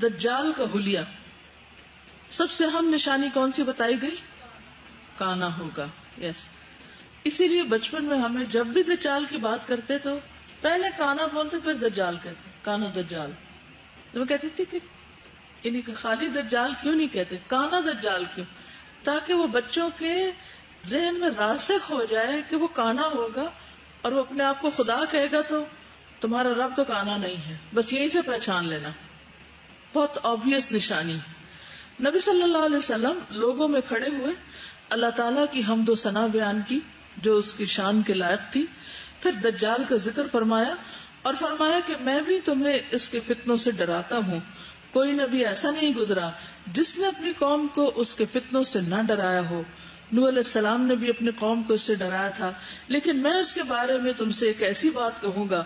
دجال کا حلیہ، سب سے اہم نشانی کون سی بتائی گئی؟ کانا ہوگا. یس، اسی لیے بچپن میں ہمیں جب بھی دجال کی بات کرتے تو پہلے کانا بولتے پھر دجال کہتے، کانا دجال. میں کہتی تھی کہ یعنی کہ خالی دجال کیوں نہیں کہتے، کانا دجال کیوں؟ تاکہ وہ بچوں کے ذہن میں راسخ ہو جائے کہ وہ کانا ہوگا، اور وہ اپنے آپ کو خدا کہے گا تو تمہارا رب تو کانا نہیں ہے، بس یہیں سے پہچان لینا. بہت آبویس نشانی. نبی صلی اللہ علیہ وسلم لوگوں میں کھڑے ہوئے اللہ تعالیٰ کی حمد و ثنا بیان کی جو اس کی شان کے لائق تھی، پھر دجال کا ذکر فرمایا اور فرمایا کہ میں بھی تمہیں اس کے فتنوں سے ڈراتا ہوں. کوئی نبی ایسا نہیں گزرا جس نے اپنی قوم کو اس کے فتنوں سے نہ ڈرایا ہو. نوح علیہ السلام نے بھی اپنی قوم کو اس سے ڈرایا تھا، لیکن میں اس کے بارے میں تم سے ایک ایسی بات کہوں گا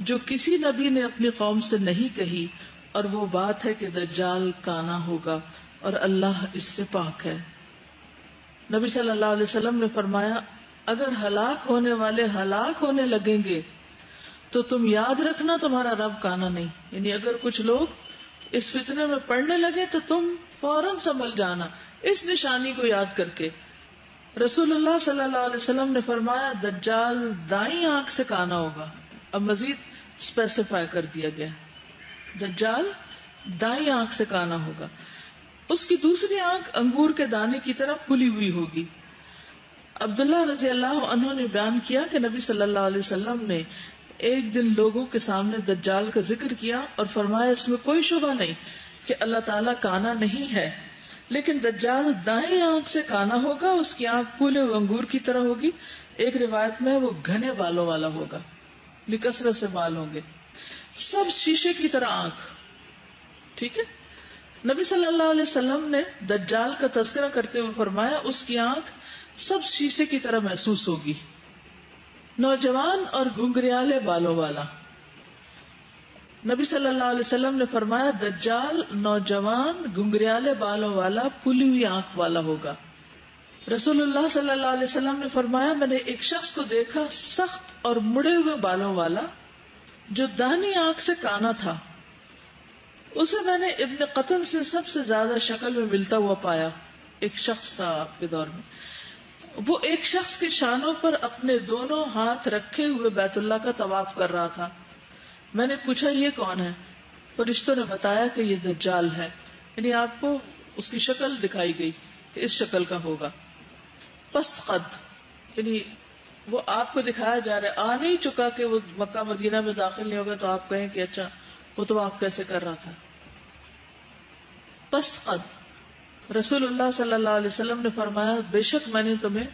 جو کسی نبی نے اپنی قوم سے نہیں کہی، اور وہ بات ہے کہ دجال کانا ہوگا اور اللہ اس سے پاک ہے. نبی صلی اللہ علیہ وسلم نے فرمایا اگر ہلاک ہونے والے ہلاک ہونے لگیں گے تو تم یاد رکھنا تمہارا رب کانا نہیں. یعنی اگر کچھ لوگ اس فتنے میں پڑنے لگے تو تم فوراً سنبھل جانا اس نشانی کو یاد کر کے. رسول اللہ صلی اللہ علیہ وسلم نے فرمایا دجال دائیں آنکھ سے کانا ہوگا. اب مزید اسپیسیفائی کر دیا گیا دجال دائیں آنکھ سے کانا ہوگا، اس کی دوسری آنکھ انگور کے دانے کی طرح کھلی ہوئی ہوگی. عبداللہ رضی اللہ عنہ نے بیان کیا کہ نبی صلی اللہ علیہ وسلم نے ایک دن لوگوں کے سامنے دجال کا ذکر کیا اور فرمایا اس میں کوئی شبہ نہیں کہ اللہ تعالیٰ کانا نہیں ہے، لیکن دجال دائیں آنکھ سے کانا ہوگا، اس کی آنکھ پھولے ہوئے انگور کی طرح ہوگی. ایک روایت میں وہ گھنے بالوں والا ہوگا، لکثرت سے بال ہوں گے، سب شیشے کی طرح آنکھ. ٹھیک ہے. نبی صلی اللہ علیہ وسلم نے دجال کا تذکرہ کرتے ہوئے فرمایا اس کی آنکھ سب شیشے کی طرح محسوس ہوگی. نوجوان اور گھنگریالے بالوں والا. نبی صلی اللہ علیہ وسلم نے فرمایا دجال نوجوان گھنگریالے بالوں والا پھولی ہوئی آنکھ والا ہوگا. رسول اللہ صلی اللہ علیہ وسلم نے فرمایا میں نے ایک شخص کو دیکھا سخت اور مڑے ہوئے بالوں والا جو دانی آنکھ سے کانا تھا. اسے میں نے ابن قطن سے سب سے زیادہ شکل میں ملتا ہوا پایا. ایک شخص تھا آپ کے دور میں، وہ ایک شخص کے شانوں پر اپنے دونوں ہاتھ رکھے ہوئے بیت اللہ کا طواف کر رہا تھا. میں نے پوچھا یہ کون ہے؟ فرشتوں نے بتایا کہ یہ دجال ہے. یعنی آپ کو اس کی شکل دکھائی گئی کہ اس شکل کا ہوگا. پست قد، یعنی وہ آپ کو دکھایا جا رہا ہے، آ نہیں چکا کہ وہ مکہ مدینہ میں داخل نہیں ہوگا تو آپ کہیں کہ اچھا وہ تو آپ کیسے کر رہا تھا. پست قد. رسول اللہ صلی اللہ علیہ وسلم نے فرمایا بے شک میں نے تمہیں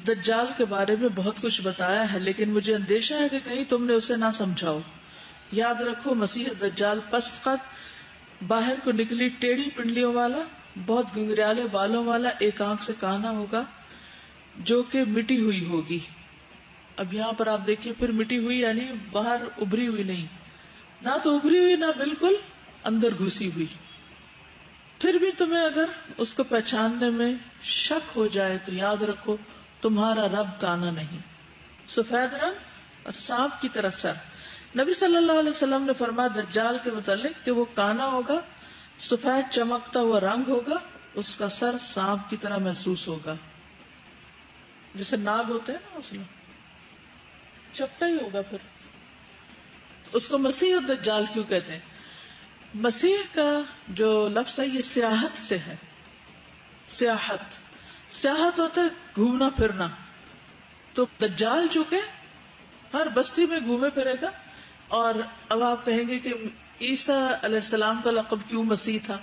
دجال کے بارے میں بہت کچھ بتایا ہے، لیکن مجھے اندیشہ ہے کہ کہیں تم نے اسے نہ سمجھاؤ. یاد رکھو مسیح دجال پست قد، باہر کو نکلی ٹیڑھی پنڈلیوں والا، بہت گنگریالے بالوں والا، ایک آنکھ سے کانا ہوگا جو کہ مٹی ہوئی ہوگی. اب یہاں پر آپ دیکھیے پھر مٹی ہوئی یعنی باہر ابری ہوئی نہیں، نہ تو ابری ہوئی نہ بالکل اندر گھسی ہوئی. پھر بھی تمہیں اگر اس کو پہچاننے میں شک ہو جائے تو یاد رکھو تمہارا رب کانا نہیں. سفید رنگ اور سانپ کی طرح سر. نبی صلی اللہ علیہ وسلم نے فرمایا دجال کے متعلق کہ وہ کانا ہوگا، سفید چمکتا ہوا رنگ ہوگا، اس کا سر سانپ کی طرح محسوس ہوگا، جیسے ناگ ہوتے ہیں نا، مسلم چپٹا ہی ہوگا. پھر اس کو مسیح الدجال کیوں کہتے ہیں؟ مسیح کا جو لفظ ہے یہ سیاحت سے ہے. سیاحت، سیاحت ہوتا ہے گھومنا پھرنا. تو دجال چونکہ ہر بستی میں گھومے پھرے گا. اور اب آپ کہیں گے کہ عیسیٰ علیہ السلام کا لقب کیوں مسیح تھا؟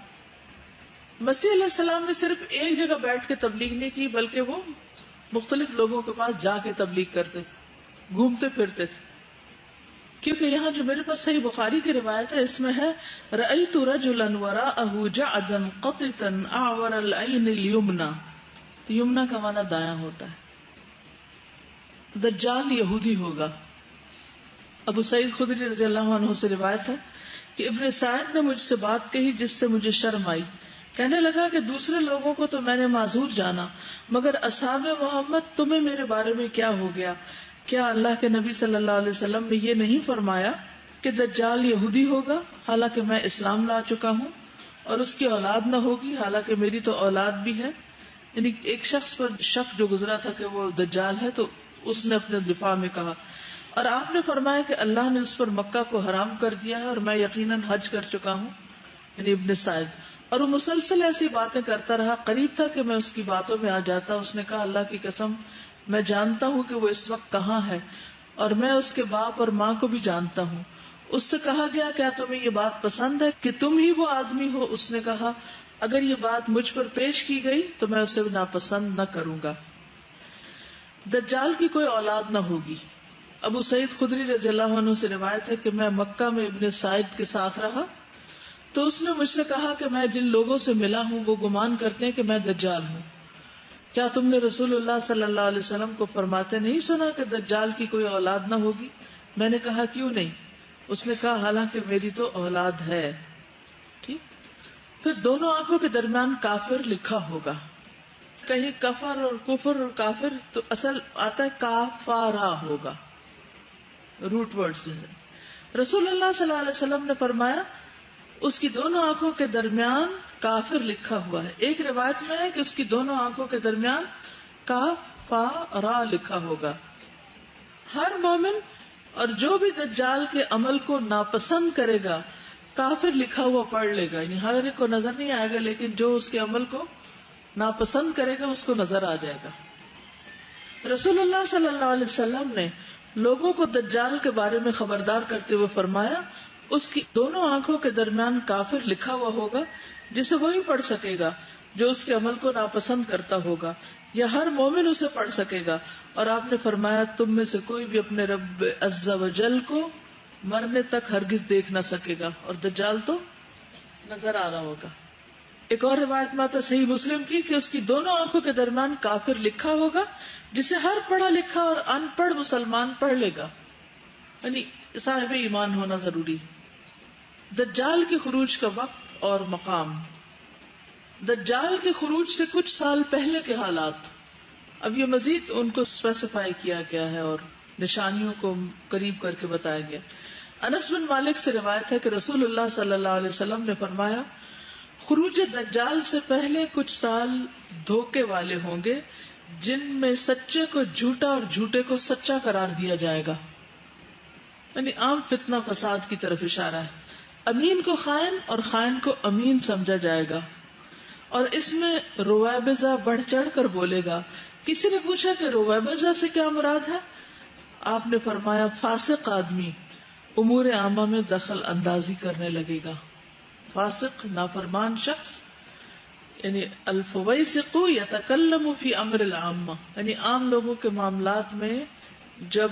مسیح علیہ السلام نے صرف ایک جگہ بیٹھ کے تبلیغ نہیں کی، بلکہ وہ مختلف لوگوں کے پاس جا کے تبلیغ کرتے تھے، گھومتے پھرتے تھے. کیونکہ یہاں جو میرے پاس صحیح بخاری کی روایت ہے اس میں ہے رأیت رجلا وراءه جعدا قططا اعور العین الیمنى. تو یمنہ کا معنی دایاں ہوتا ہے. دجال یہودی ہوگا. ابو سعید خدری رضی اللہ عنہ سے روایت ہے کہ ابن سعید نے مجھ سے بات کہی جس سے مجھے شرم آئی. کہنے لگا کہ دوسرے لوگوں کو تو میں نے معذور جانا، مگر اصحاب محمد تمہیں میرے بارے میں کیا ہو گیا؟ کیا اللہ کے نبی صلی اللہ علیہ وسلم نے یہ نہیں فرمایا کہ دجال یہودی ہوگا حالانکہ میں اسلام لا چکا ہوں، اور اس کی اولاد نہ ہوگی حالانکہ میری تو اولاد بھی ہے. یعنی ایک شخص پر شک جو گزرا تھا کہ وہ دجال ہے، تو اس نے اپنے دفاع میں کہا. اور آپ نے فرمایا کہ اللہ نے اس پر مکہ کو حرام کر دیا ہے اور میں یقیناً حج کر چکا ہوں، یعنی ابن سعید. اور وہ مسلسل ایسی باتیں کرتا رہا، قریب تھا کہ میں اس کی باتوں میں آ جاتا. اس نے کہا اللہ کی قسم میں جانتا ہوں کہ وہ اس وقت کہاں ہے، اور میں اس کے باپ اور ماں کو بھی جانتا ہوں. اس سے کہا گیا کیا تمہیں یہ بات پسند ہے کہ تم ہی وہ آدمی ہو؟ اس نے کہا اگر یہ بات مجھ پر پیش کی گئی تو میں اسے ناپسند نہ کروں گا. دجال کی کوئی اولاد نہ ہوگی. ابو سعید خدری رضی اللہ عنہ سے روایت ہے کہ میں مکہ میں ابن سعید کے ساتھ رہا تو اس نے مجھ سے کہا کہ میں جن لوگوں سے ملا ہوں وہ گمان کرتے ہیں کہ میں دجال ہوں. کیا تم نے رسول اللہ صلی اللہ علیہ وسلم کو فرماتے نہیں سنا کہ دجال کی کوئی اولاد نہ ہوگی؟ میں نے کہا کیوں نہیں؟ اس نے کہا حالانکہ میری تو اولاد ہے. ٹھیک. پھر دونوں آنکھوں کے درمیان کافر لکھا ہوگا. کہیں کفر اور کفر اور کافر تو اصل آتا ہے کافارا ہوگا، روٹ ورڈ سے. رسول اللہ صلی اللہ علیہ وسلم نے فرمایا اس کی دونوں آنکھوں کے درمیان کافر لکھا ہوا ہے. ایک روایت میں ہے کہ اس کی دونوں آنکھوں کے درمیان کاف فا را لکھا ہوگا. ہر مومن اور جو بھی دجال کے عمل کو ناپسند کرے گا کافر لکھا ہوا پڑھ لے گا. یعنی ہر ایک کو نظر نہیں آئے گا، لیکن جو اس کے عمل کو ناپسند کرے گا اس کو نظر آ جائے گا. رسول اللہ صلی اللہ علیہ وسلم نے لوگوں کو دجال کے بارے میں خبردار کرتے ہوئے فرمایا اس کی دونوں آنکھوں کے درمیان کافر لکھا ہوا ہوگا جسے وہی پڑھ سکے گا جو اس کے عمل کو ناپسند کرتا ہوگا، یا ہر مومن اسے پڑھ سکے گا. اور آپ نے فرمایا تم میں سے کوئی بھی اپنے رب عز و جل کو مرنے تک ہرگز دیکھ نہ سکے گا، اور دجال تو نظر آ رہا ہوگا. ایک اور روایت میں آتا صحیح مسلم کی کہ اس کی دونوں آنکھوں کے درمیان کافر لکھا ہوگا جسے ہر پڑھا لکھا اور ان پڑھ مسلمان پڑھ لے گا. یعنی صاحب ایمان ہونا ضروری. دجال کے خروج کا وقت اور مقام. دجال کے خروج سے کچھ سال پہلے کے حالات اب یہ مزید ان کو اسپیسیفائی کیا گیا ہے اور نشانیوں کو قریب کر کے بتایا گیا. انس بن مالک سے روایت ہے کہ رسول اللہ صلی اللہ علیہ وسلم نے فرمایا خروج دجال سے پہلے کچھ سال دھوکے والے ہوں گے جن میں سچے کو جھوٹا اور جھوٹے کو سچا قرار دیا جائے گا. یعنی عام فتنہ فساد کی طرف اشارہ ہے. امین کو خائن اور خائن کو امین سمجھا جائے گا، اور اس میں رویبضہ بڑھ چڑھ کر بولے گا. کسی نے پوچھا کہ رویبضہ سے کیا مراد ہے؟ آپ نے فرمایا فاسق آدمی امور عامہ میں دخل اندازی کرنے لگے گا. فاسق نافرمان شخص، یعنی الفویسق یتکلم فی امر العامہ، یعنی عام لوگوں کے معاملات میں جب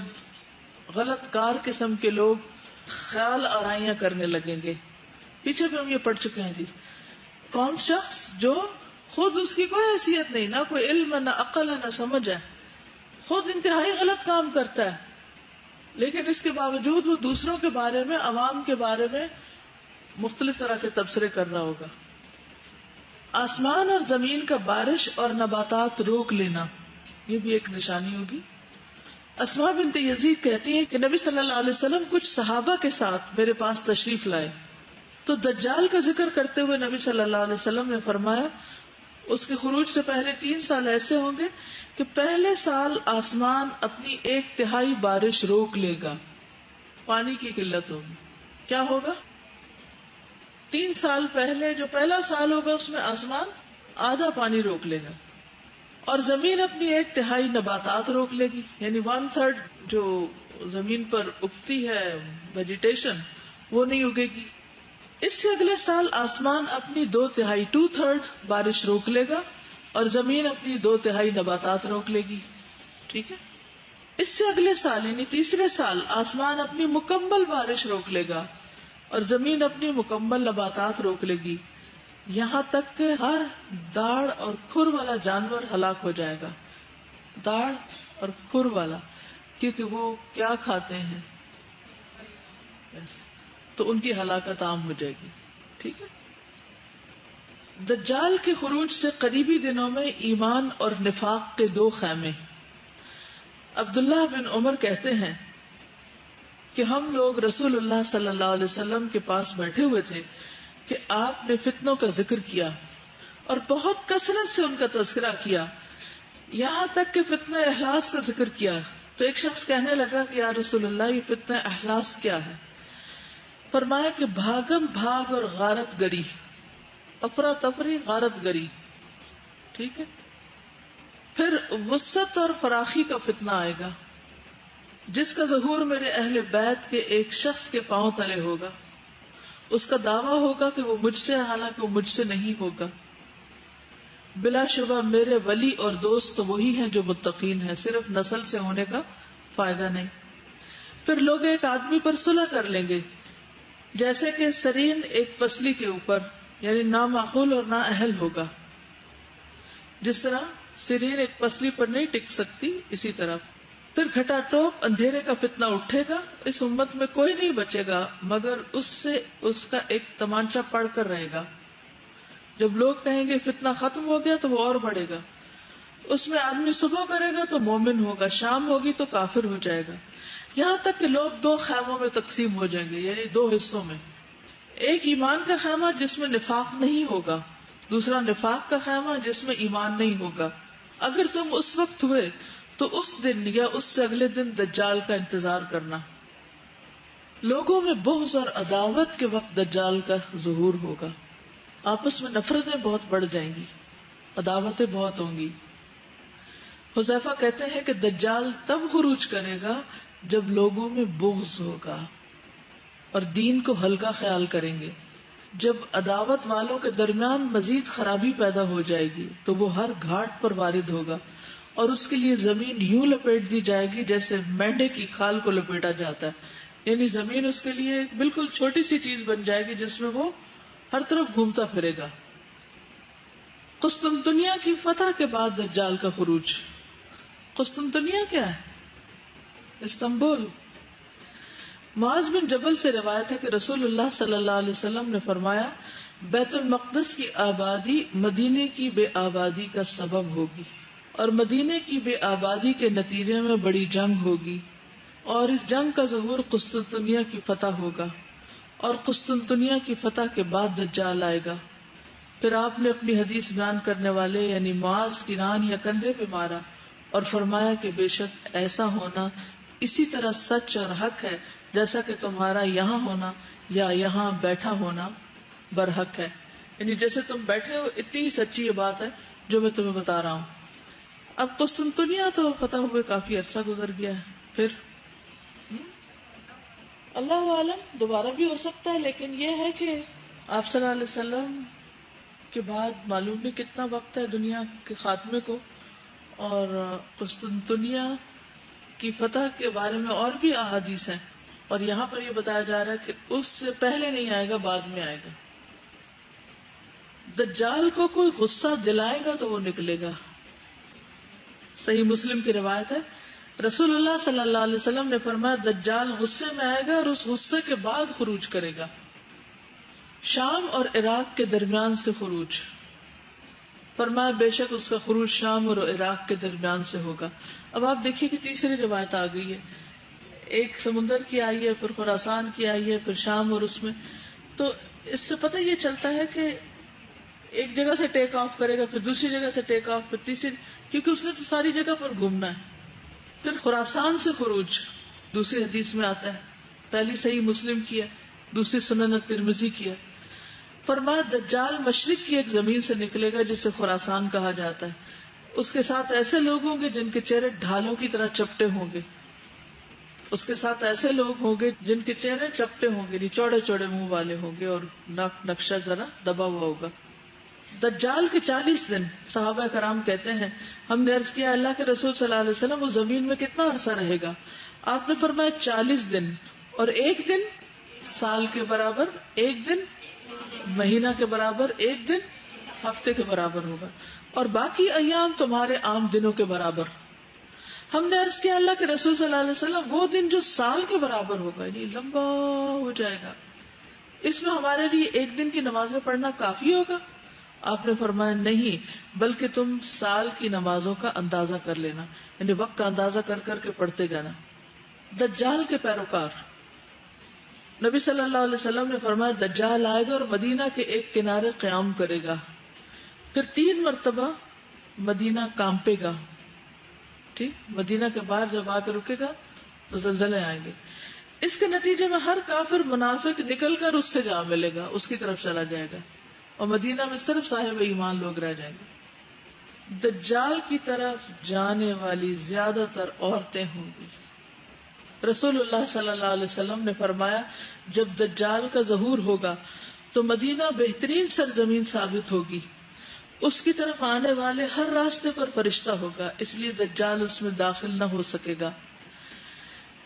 غلط کار قسم کے لوگ خیال آرائیاں کرنے لگیں گے. پیچھے بھی ہم یہ پڑھ چکے ہیں. کون شخص جو خود اس کی کوئی حیثیت نہیں، نہ کوئی علم نہ عقل نہ سمجھ ہے، خود انتہائی غلط کام کرتا ہے، لیکن اس کے باوجود وہ دوسروں کے بارے میں، عوام کے بارے میں مختلف طرح کے تبصرے کر رہا ہوگا. آسمان اور زمین کا بارش اور نباتات روک لینا، یہ بھی ایک نشانی ہوگی. اسماء بنت یزید کہتی ہیں کہ نبی صلی اللہ علیہ وسلم کچھ صحابہ کے ساتھ میرے پاس تشریف لائے تو دجال کا ذکر کرتے ہوئے نبی صلی اللہ علیہ وسلم نے فرمایا اس کے خروج سے پہلے 3 سال ایسے ہوں گے کہ پہلے سال آسمان اپنی 1/3 بارش روک لے گا. پانی کی قلت ہوگی. کیا ہوگا؟ 3 سال پہلے جو پہلا سال ہوگا اس میں آسمان آدھا پانی روک لے گا، اور زمین اپنی 1/3 نباتات روک لے گی. یعنی 1/3 جو زمین پر اگتی ہے ویجیٹیشن وہ نہیں اگے گی. اس سے اگلے سال آسمان اپنی 2/3 بارش روک لے گا اور زمین اپنی 2/3 نباتات روک لے گی. ٹھیک ہے. اس سے اگلے سال یعنی تیسرے سال آسمان اپنی مکمل بارش روک لے گا اور زمین اپنی مکمل نباتات روک لے گی، یہاں تک کہ ہر داڑ اور کھر والا جانور ہلاک ہو جائے گا. داڑ اور کھر والا، کیونکہ وہ کیا کھاتے ہیں، تو ان کی ہلاکت عام ہو جائے گی. ٹھیک ہے. دجال کے خروج سے قریبی دنوں میں ایمان اور نفاق کے 2 خیمے. عبداللہ بن عمر کہتے ہیں کہ ہم لوگ رسول اللہ صلی اللہ علیہ وسلم کے پاس بیٹھے ہوئے تھے کہ آپ نے فتنوں کا ذکر کیا اور بہت کثرت سے ان کا تذکرہ کیا، یہاں تک کہ فتنہ احلاس کا ذکر کیا. تو ایک شخص کہنے لگا کہ یا رسول اللہ یہ فتنہ احلاس کیا ہے؟ فرمایا کہ بھاگم بھاگ اور غارت گری، افراتفری غارت گری. ٹھیک ہے. پھر وسعت اور فراخی کا فتنہ آئے گا جس کا ظہور میرے اہل بیت کے ایک شخص کے پاؤں تلے ہوگا. اس کا دعویٰ ہوگا کہ وہ مجھ سے، حالانکہ وہ مجھ سے نہیں ہوگا. بلا شبہ میرے ولی اور دوست تو وہی ہیں جو متقین ہیں، صرف نسل سے ہونے کا فائدہ نہیں. پھر لوگ ایک آدمی پر صلح کر لیں گے جیسے کہ سرین ایک پسلی کے اوپر، یعنی نہ معقول اور نہ اہل ہوگا. جس طرح سرین ایک پسلی پر نہیں ٹک سکتی، اسی طرح. پھر گھٹا ٹوپ اندھیرے کا فتنہ اٹھے گا، اس امت میں کوئی نہیں بچے گا مگر اس سے اس کا ایک تمانچہ پڑ کر رہے گا. جب لوگ کہیں گے فتنہ ختم ہو گیا تو وہ اور بڑھے گا. اس میں آدمی صبح کرے گا تو مومن ہوگا، شام ہوگی تو کافر ہو جائے گا. یہاں تک کہ لوگ دو خیموں میں تقسیم ہو جائیں گے، یعنی دو حصوں میں. ایک ایمان کا خیمہ جس میں نفاق نہیں ہوگا، دوسرا نفاق کا خیمہ جس میں ایمان نہیں ہوگا. اگر تم اس وقت ہوئے تو اس دن یا اس سے اگلے دن دجال کا انتظار کرنا. لوگوں میں بغض اور عداوت کے وقت دجال کا ظہور ہوگا. آپس میں نفرتیں بہت بڑھ جائیں گی، عداوتیں بہت ہوں گی. حذیفہ کہتے ہیں کہ دجال تب خروج کرے گا جب لوگوں میں بغض ہوگا اور دین کو ہلکا خیال کریں گے. جب عداوت والوں کے درمیان مزید خرابی پیدا ہو جائے گی تو وہ ہر گھاٹ پر وارد ہوگا اور اس کے لیے زمین یوں لپیٹ دی جائے گی جیسے مینڈے کی کھال کو لپیٹا جاتا ہے. یعنی زمین اس کے لیے ایک بالکل چھوٹی سی چیز بن جائے گی جس میں وہ ہر طرف گھومتا پھرے گا. قسطنطنیہ کی فتح کے بعد دجال کا خروج. قسطنطنیہ کیا ہے؟ استنبول. معاذ بن جبل سے روایت ہے کہ رسول اللہ صلی اللہ علیہ وسلم نے فرمایا بیت المقدس کی آبادی مدینے کی بے آبادی کا سبب ہوگی اور مدینے کی بے آبادی کے نتیجے میں بڑی جنگ ہوگی اور اس جنگ کا ظہور قسطنطنیہ کی فتح ہوگا اور قسطنطنیہ کی فتح کے بعد دجال آئے گا. پھر آپ نے اپنی حدیث بیان کرنے والے یعنی معاذ کی ران یا کندھے پہ مارا اور فرمایا کہ بے شک ایسا ہونا اسی طرح سچ اور حق ہے جیسا کہ تمہارا یہاں ہونا یا یہاں بیٹھا ہونا برحق ہے. یعنی جیسے تم بیٹھے ہو اتنی ہی سچی یہ بات ہے جو میں تمہیں بتا رہا ہوں. اب قسطنطنیہ تو فتح ہوئے کافی عرصہ گزر گیا ہے. پھر اللہ عالم دوبارہ بھی ہو سکتا ہے، لیکن یہ ہے کہ آپ صلی اللہ علیہ وسلم کے بعد معلوم نہیں کتنا وقت ہے دنیا کے خاتمے کو. اور قسطنطنیہ کی فتح کے بارے میں اور بھی احادیث ہیں اور یہاں پر یہ بتایا جا رہا ہے کہ اس سے پہلے نہیں آئے گا، بعد میں آئے گا. دجال کو کوئی غصہ دلائے گا تو وہ نکلے گا. صحیح مسلم کی روایت ہے رسول اللہ صلی اللہ علیہ وسلم نے فرمایا دجال غصے میں آئے گا اور اس غصے کے بعد خروج کرے گا. شام اور عراق کے درمیان سے خروج. فرمایا بے شک اس کا خروج شام اور عراق کے درمیان سے ہوگا. اب آپ دیکھیے کہ تیسری روایت آ گئی ہے، ایک سمندر کی آئی ہے، پھر خراسان کی آئی ہے، پھر شام اور اس میں. تو اس سے پتہ یہ چلتا ہے کہ ایک جگہ سے ٹیک آف کرے گا، پھر دوسری جگہ سے ٹیک آف، پھر تیسری، کیونکہ اس نے تو ساری جگہ پر گھومنا ہے. پھر خراسان سے خروج دوسری حدیث میں آتا ہے، پہلی صحیح مسلم کی ہے، دوسری سنن ترمذی کی ہے. فرمایا دجال مشرق کی ایک زمین سے نکلے گا جسے خراسان کہا جاتا ہے. اس کے ساتھ ایسے لوگ ہوں گے جن کے چہرے ڈھالوں کی طرح چپٹے ہوں گے. اس کے ساتھ ایسے لوگ ہوں گے جن کے چہرے چپٹے ہوں گے، چوڑے چوڑے منہ والے ہوں گے اور نقشہ ذرا دبا ہوا ہوگا. دجال کے 40 دن صحابہ کرام کہتے ہیں ہم نے عرض کیا اللہ کے رسول صلی اللہ علیہ وسلم وہ زمین میں کتنا عرصہ رہے گا؟ آپ نے فرمایا 40 دن اور ایک دن سال کے برابر، ایک دن مہینہ کے برابر، ایک دن ہفتے کے برابر ہوگا اور باقی ایام تمہارے عام دنوں کے برابر. ہم نے عرض کیا اللہ کے رسول صلی اللہ علیہ وسلم وہ دن جو سال کے برابر ہوگا، یعنی لمبا ہو جائے گا، اس میں ہمارے لیے ایک دن کی نمازیں پڑھنا کافی ہوگا؟ آپ نے فرمایا نہیں، بلکہ تم سال کی نمازوں کا اندازہ کر لینا، یعنی وقت کا اندازہ کر کر کے پڑھتے جانا. دجال کے پیروکار نبی صلی اللہ علیہ وسلم نے فرمایا دجال آئے گا اور مدینہ کے ایک کنارے قیام کرے گا، پھر 3 مرتبہ مدینہ کانپے گا. ٹھیک، مدینہ کے باہر جب آ کے رکے گا تو زلزلے آئیں گے. اس کے نتیجے میں ہر کافر منافق نکل کر اس سے جا ملے گا، اس کی طرف چلا جائے گا، اور مدینہ میں صرف صاحب ایمان لوگ رہ جائیں گے. دجال کی طرف جانے والی زیادہ تر عورتیں ہوں گی. رسول اللہ صلی اللہ علیہ وسلم نے فرمایا جب دجال کا ظہور ہوگا تو مدینہ بہترین سرزمین ثابت ہوگی، اس کی طرف آنے والے ہر راستے پر فرشتہ ہوگا، اس لیے دجال اس میں داخل نہ ہو سکے گا.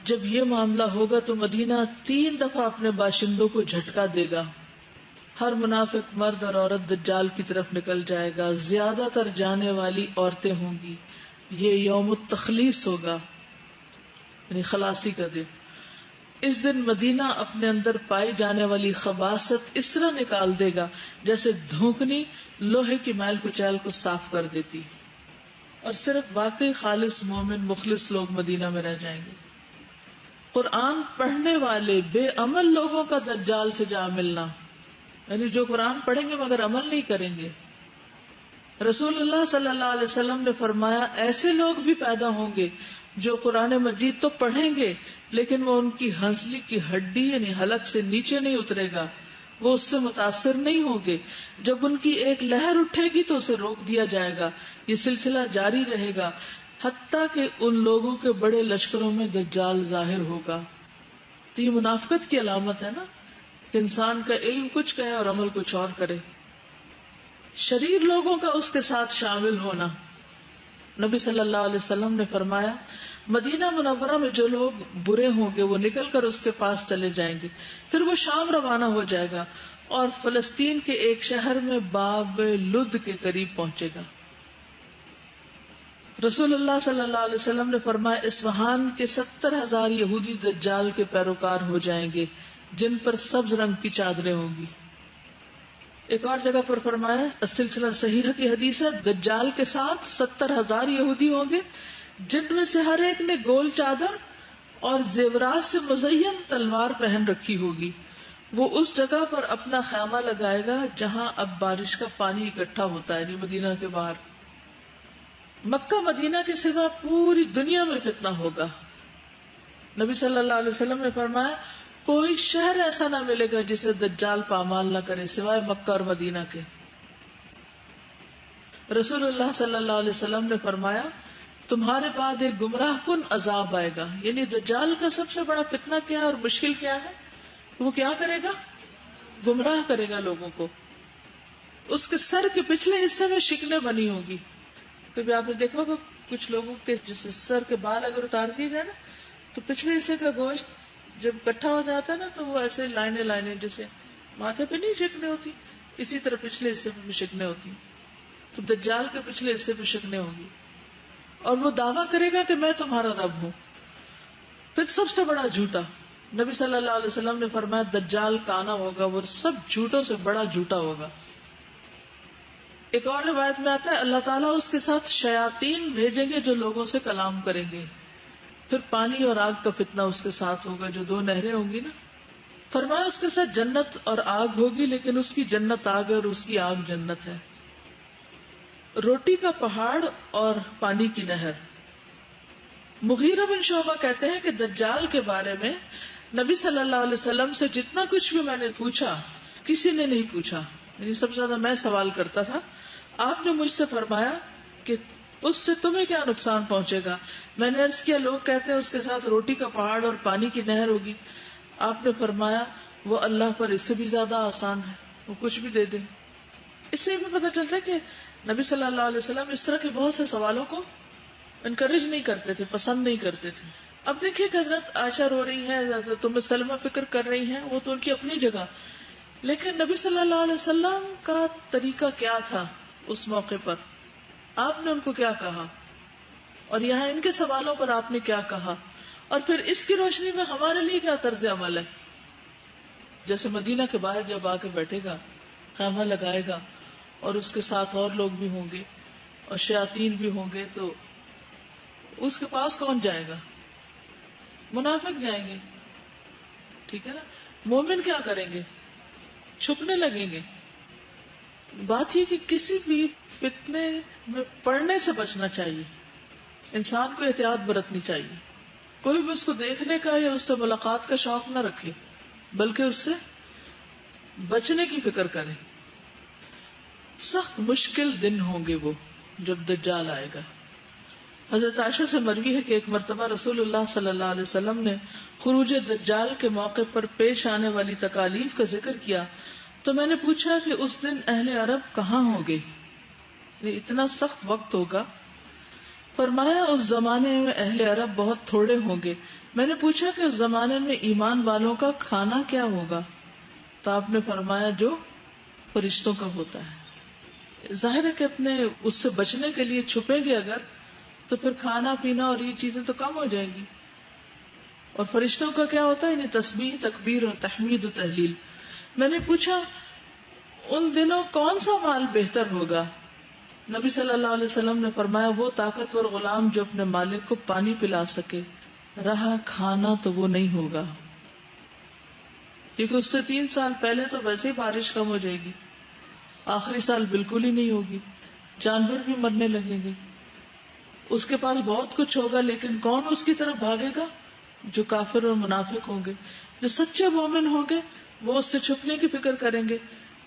جب یہ معاملہ ہوگا تو مدینہ 3 دفعہ اپنے باشندوں کو جھٹکا دے گا، ہر منافق مرد اور عورت دجال کی طرف نکل جائے گا، زیادہ تر جانے والی عورتیں ہوں گی. یہ یوم التخلیص ہوگا، یعنی خلاصی کا دن. اس دن مدینہ اپنے اندر پائی جانے والی خباثت اس طرح نکال دے گا جیسے دھوکنی لوہے کی میل کچیل کو صاف کر دیتی، اور صرف واقعی خالص مومن مخلص لوگ مدینہ میں رہ جائیں گے. قرآن پڑھنے والے بے عمل لوگوں کا دجال سے جا ملنا، یعنی جو قرآن پڑھیں گے مگر عمل نہیں کریں گے. رسول اللہ صلی اللہ علیہ وسلم نے فرمایا ایسے لوگ بھی پیدا ہوں گے جو قرآن مجید تو پڑھیں گے لیکن وہ ان کی ہنسلی کی ہڈی یعنی حلق سے نیچے نہیں اترے گا، وہ اس سے متاثر نہیں ہوں گے. جب ان کی ایک لہر اٹھے گی تو اسے روک دیا جائے گا. یہ سلسلہ جاری رہے گا حتیٰ کہ ان لوگوں کے بڑے لشکروں میں دجال ظاہر ہوگا. تو یہ منافقت کی علامت ہے نا کہ انسان کا علم کچھ کہے اور عمل کچھ اور کرے. شریر لوگوں کا اس کے ساتھ شامل ہونا. نبی صلی اللہ علیہ وسلم نے فرمایا مدینہ منورہ میں جو لوگ برے ہوں گے وہ نکل کر اس کے پاس چلے جائیں گے، پھر وہ شام روانہ ہو جائے گا اور فلسطین کے ایک شہر میں باب لد کے قریب پہنچے گا. رسول اللہ صلی اللہ علیہ وسلم نے فرمایا اصفہان کے 70,000 یہودی دجال کے پیروکار ہو جائیں گے جن پر سبز رنگ کی چادریں ہوں گی. ایک اور جگہ پر فرمایا سلسلہ صحیحہ کی حدیث ہے دجال کے ساتھ 70,000 یہودی ہوں گے جن میں سے ہر ایک نے گول چادر اور زیورات سے مزین تلوار پہن رکھی ہوگی. وہ اس جگہ پر اپنا خیمہ لگائے گا جہاں اب بارش کا پانی اکٹھا ہوتا ہے، یعنی مدینہ کے باہر. مکہ مدینہ کے سوا پوری دنیا میں فتنہ ہوگا. نبی صلی اللہ علیہ وسلم نے فرمایا کوئی شہر ایسا نہ ملے گا جسے دجال پامال نہ کرے سوائے مکہ اور مدینہ کے. رسول اللہ صلی اللہ علیہ وسلم نے فرمایا تمہارے بعد ایک گمراہ کن عذاب آئے گا. یعنی دجال کا سب سے بڑا فتنہ کیا ہے اور مشکل کیا ہے؟ وہ کیا کرے گا؟ گمراہ کرے گا لوگوں کو. اس کے سر کے پچھلے حصے میں شکنیں بنی ہوگی. کبھی آپ نے دیکھا ہوگا کچھ لوگوں کے جیسے سر کے بال اگر اتار دیے جائے نا تو پچھلے حصے کا گوشت جب اکٹھا ہو جاتا ہے نا تو وہ ایسے لائنیں جیسے ماتھے پہ نہیں شکنیں ہوتی، اسی طرح پچھلے حصے پہ بھی شکنیں ہوتی. تو دجال کے پچھلے حصے پہ شکنیں ہوں گی اور وہ دعویٰ کرے گا کہ میں تمہارا رب ہوں. پھر سب سے بڑا جھوٹا، نبی صلی اللہ علیہ وسلم نے فرمایا دجال کانا ہوگا، وہ سب جھوٹوں سے بڑا جھوٹا ہوگا. ایک اور روایت میں آتا ہے اللہ تعالیٰ اس کے ساتھ شیاطین بھیجیں گے جو لوگوں سے کلام کریں گے. پھر پانی اور آگ کا فتنہ اس کے ساتھ ہوگا جو 2 نہریں ہوں گی نا. فرمایا اس کے ساتھ جنت اور آگ ہوگی لیکن اس کی جنت آگ ہے اور اس کی آگ جنت ہے. روٹی کا پہاڑ اور پانی کی نہر. مغیرہ بن شعبہ کہتے ہیں کہ دجال کے بارے میں نبی صلی اللہ علیہ وسلم سے جتنا کچھ بھی میں نے پوچھا کسی نے نہیں پوچھا، یعنی سب سے زیادہ میں سوال کرتا تھا. آپ نے مجھ سے فرمایا کہ اس سے تمہیں کیا نقصان پہنچے گا؟ میں نے عرض کیا لوگ کہتے ہیں اس کے ساتھ روٹی کا پہاڑ اور پانی کی نہر ہوگی. آپ نے فرمایا وہ اللہ پر اس سے بھی زیادہ آسان ہے، وہ کچھ بھی دے دے. اس سے بھی پتہ چلتا ہے کہ نبی صلی اللہ علیہ وسلم اس طرح کے بہت سے سوالوں کو انکریج نہیں کرتے تھے، پسند نہیں کرتے تھے. اب دیکھیے کہ حضرت عائشہ رو رہی ہیں، حضرت ام سلمہ فکر کر رہی ہیں، وہ تو ان کی اپنی جگہ، لیکن نبی صلی اللہ علیہ وسلم کا طریقہ کیا تھا اس موقع پر؟ آپ نے ان کو کیا کہا اور یہاں ان کے سوالوں پر آپ نے کیا کہا؟ اور پھر اس کی روشنی میں ہمارے لیے کیا طرز عمل ہے؟ جیسے مدینہ کے باہر جب آ کے بیٹھے گا، خیمہ لگائے گا اور اس کے ساتھ اور لوگ بھی ہوں گے اور شیاطین بھی ہوں گے، تو اس کے پاس کون جائے گا؟ منافق جائیں گے. ٹھیک ہے نا. مومن کیا کریں گے؟ چھپنے لگیں گے. بات یہ کہ کسی بھی فتنے میں پڑنے سے بچنا چاہیے. انسان کو احتیاط برتنی چاہیے. کوئی بھی اس کو دیکھنے کا یا اس سے ملاقات کا شوق نہ رکھے، بلکہ اس سے بچنے کی فکر کرے. سخت مشکل دن ہوں گے وہ جب دجال آئے گا. حضرت عائشہ سے مروی ہے کہ ایک مرتبہ رسول اللہ صلی اللہ علیہ وسلم نے خروج دجال کے موقع پر پیش آنے والی تکالیف کا ذکر کیا تو میں نے پوچھا کہ اس دن اہل عرب کہاں ہوں گے، یہ اتنا سخت وقت ہوگا. فرمایا اس زمانے میں اہل عرب بہت تھوڑے ہوں گے. میں نے پوچھا کہ اس زمانے میں ایمان والوں کا کھانا کیا ہوگا، تو آپ نے فرمایا جو فرشتوں کا ہوتا ہے. ظاہر ہے کہ اپنے اس سے بچنے کے لیے چھپیں گے اگر، تو پھر کھانا پینا اور یہ چیزیں تو کم ہو جائیں گی. اور فرشتوں کا کیا ہوتا ہے؟ یعنی تسبیح، تکبیر اور تحمید و تحلیل. میں نے پوچھا ان دنوں کون سا مال بہتر ہوگا. نبی صلی اللہ علیہ وسلم نے فرمایا وہ طاقتور غلام جو اپنے مالک کو پانی پلا سکے، رہا کھانا تو وہ نہیں ہوگا، کیونکہ اس سے 3 سال پہلے تو ویسے ہی بارش کم ہو جائے گی، آخری سال بالکل ہی نہیں ہوگی، جانور بھی مرنے لگیں گے. اس کے پاس بہت کچھ ہوگا لیکن کون اس کی طرف بھاگے گا؟ جو کافر اور منافق ہوں گے. جو سچے مومن ہوں گے وہ اس سے چھپنے کی فکر کریں گے،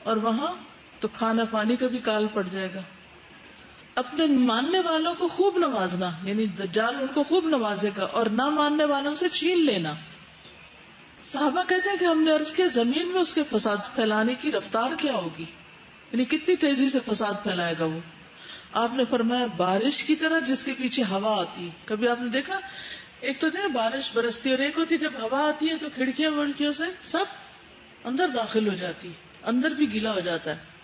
اور وہاں تو کھانا پانی کا بھی کال پڑ جائے گا. اپنے ماننے والوں کو خوب نوازنا، یعنی دجال ان کو خوب نوازے گا، اور نہ ماننے والوں سے چھین لینا. صحابہ کہتے ہیں کہ ہم نے عرض کیا زمین میں اس کے فساد پھیلانے کی رفتار کیا ہوگی، یعنی کتنی تیزی سے فساد پھیلائے گا وہ. آپ نے فرمایا بارش کی طرح جس کے پیچھے ہوا آتی. کبھی آپ نے دیکھا ایک تو بارش برستی اور ایک ہوتی جب ہوا آتی ہے تو کھڑکیاں وڑکیوں سے سب اندر داخل ہو جاتی، اندر بھی گیلا ہو جاتا ہے.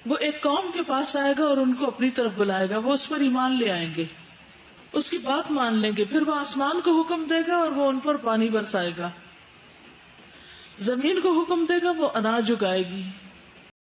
وہ ایک قوم کے پاس آئے گا اور ان کو اپنی طرف بلائے گا، وہ اس پر ایمان لے آئیں گے، اس کی بات مان لیں گے. پھر وہ آسمان کو حکم دے گا اور وہ ان پر پانی برسائے گا. زمین کو حکم دے گا، وہ اناج اگائے گی.